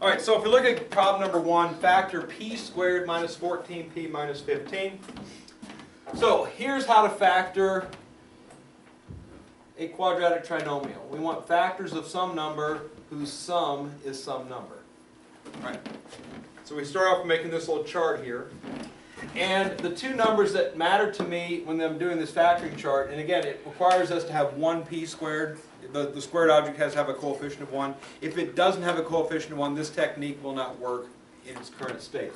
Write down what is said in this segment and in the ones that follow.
All right, so if we look at problem number 1, factor p squared minus 14p minus 15. So here's how to factor a quadratic trinomial. We want factors of some number whose sum is some number. All right. So we start off by making this little chart here. And the two numbers that matter to me when I'm doing this factoring chart, and again, it requires us to have 1p squared. The squared object has to have a coefficient of 1. If it doesn't have a coefficient of 1, this technique will not work in its current state.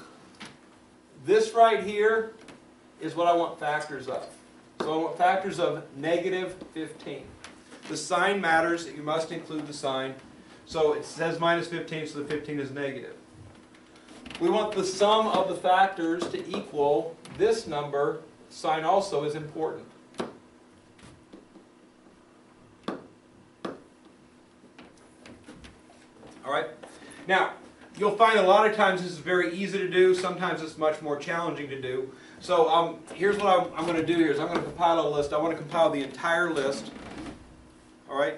This right here is what I want factors of. So I want factors of negative 15. The sign matters. You must include the sign. So it says minus 15, so the 15 is negative. We want the sum of the factors to equal this number. Sign also is important. All right. Now, you'll find a lot of times this is very easy to do. Sometimes it's much more challenging to do. So here's what I'm going to do here is I'm going to compile a list. I want to compile the entire list. All right.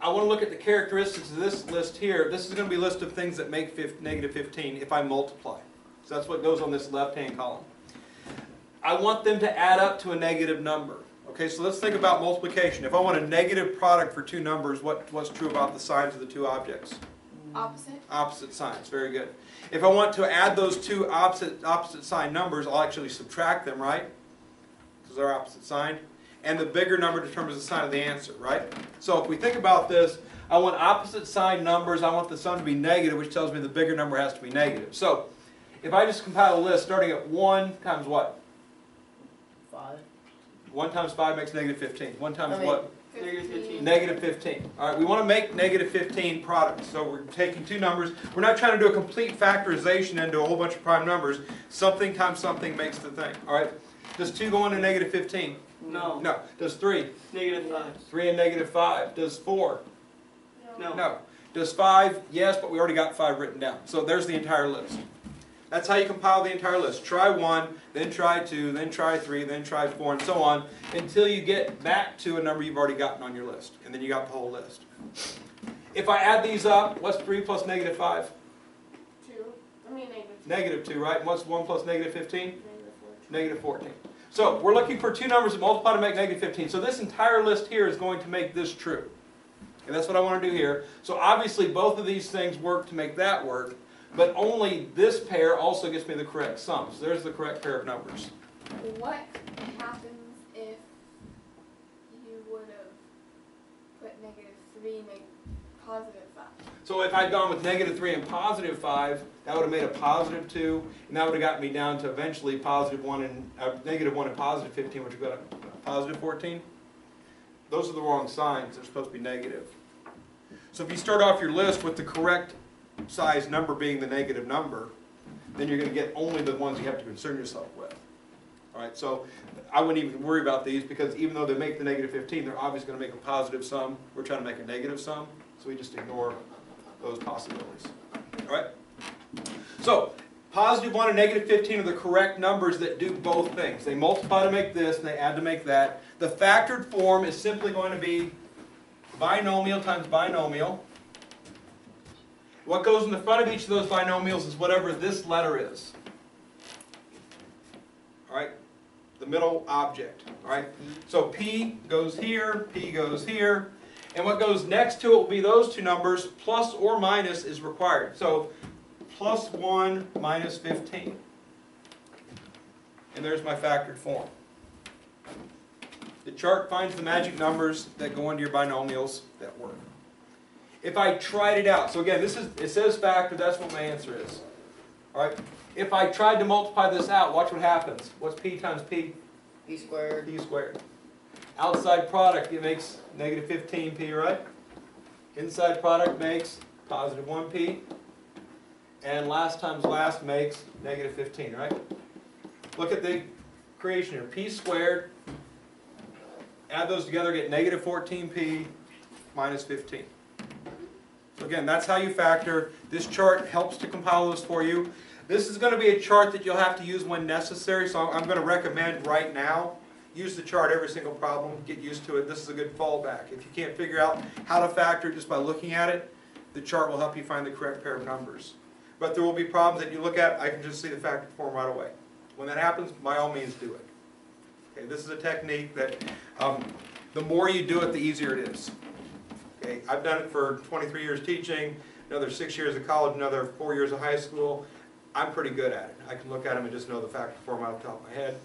I want to look at the characteristics of this list here. This is going to be a list of things that make negative 15 if I multiply. So that's what goes on this left-hand column. I want them to add up to a negative number. Okay, so let's think about multiplication. If I want a negative product for two numbers, what's true about the signs of the two objects? Opposite. Opposite signs. Very good. If I want to add those two opposite sign numbers, I'll actually subtract them, right? Because they're opposite sign. And the bigger number determines the sign of the answer, right? So if we think about this, I want opposite sign numbers. I want the sum to be negative, which tells me the bigger number has to be negative. So if I just compile a list starting at 1 times what? 5. 1 times 5 makes negative 15. 1 times what? Negative 15. Negative 15. All right, we want to make negative 15 products. So we're taking two numbers. We're not trying to do a complete factorization into a whole bunch of prime numbers. Something times something makes the thing. All right. Does 2 go into negative 15? No. No. Does 3? Negative 5. 3 and negative 5. Does 4? No. No. Does 5? Yes, but we already got 5 written down. So there's the entire list. That's how you compile the entire list. Try 1, then try 2, then try 3, then try 4, and so on, until you get back to a number you've already gotten on your list. And then you got the whole list. If I add these up, what's 3 plus negative 5? 2. I mean negative 2. Negative 2, right? And what's 1 plus negative 15? Negative 14. Negative 14. So we're looking for two numbers that multiply to make negative 15. So this entire list here is going to make this true. And that's what I want to do here. So obviously both of these things work to make that work, but only this pair also gets me the correct sum. So there's the correct pair of numbers. What happens if you would have put negative 3 make positive 5? So if I'd gone with negative 3 and positive 5, that would have made a positive 2, and that would have gotten me down to eventually positive 1 and negative 1 and positive 15, which would go to positive 14. Those are the wrong signs. They're supposed to be negative. So if you start off your list with the correct size number being the negative number, then you're going to get only the ones you have to concern yourself with. All right, so I wouldn't even worry about these because even though they make the negative 15, they're obviously going to make a positive sum. We're trying to make a negative sum, so we just ignore those possibilities. All right? So, positive 1 and negative 15 are the correct numbers that do both things. They multiply to make this, and they add to make that. The factored form is simply going to be binomial times binomial. What goes in the front of each of those binomials is whatever this letter is. All right? The middle object. All right? So P goes here, P goes here. And what goes next to it will be those two numbers. Plus or minus is required. So plus 1 minus 15. And there's my factored form. The chart finds the magic numbers that go into your binomials that work. If I tried it out, so again, it says factor, that's what my answer is. All right? If I tried to multiply this out, watch what happens. What's P times P? P squared. P squared. Outside product, it makes negative 15P, right? Inside product makes positive 1P. And last times last makes negative 15, right? Look at the creation here. P squared. Add those together, get negative 14P minus 15. So again, that's how you factor. This chart helps to compile those for you. This is going to be a chart that you'll have to use when necessary, so I'm going to recommend right now, use the chart every single problem, get used to it. This is a good fallback. If you can't figure out how to factor just by looking at it, the chart will help you find the correct pair of numbers. But there will be problems that you look at, I can just see the factor form right away. When that happens, by all means do it. Okay, this is a technique that the more you do it, the easier it is. Okay, I've done it for 23 years teaching, another 6 years of college, another 4 years of high school. I'm pretty good at it. I can look at them and just know the factor form out of the top of my head.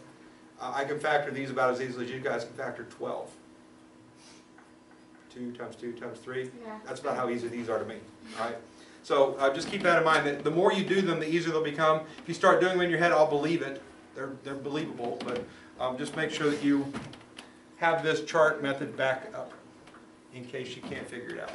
I can factor these about as easily as you guys can factor 12. 2 times 2 times 3. Yeah. That's about how easy these are to me. All right. So just keep that in mind, that the more you do them, the easier they'll become. If you start doing them in your head, I'll believe it. They're believable, but just make sure that you have this chart method back up in case you can't figure it out.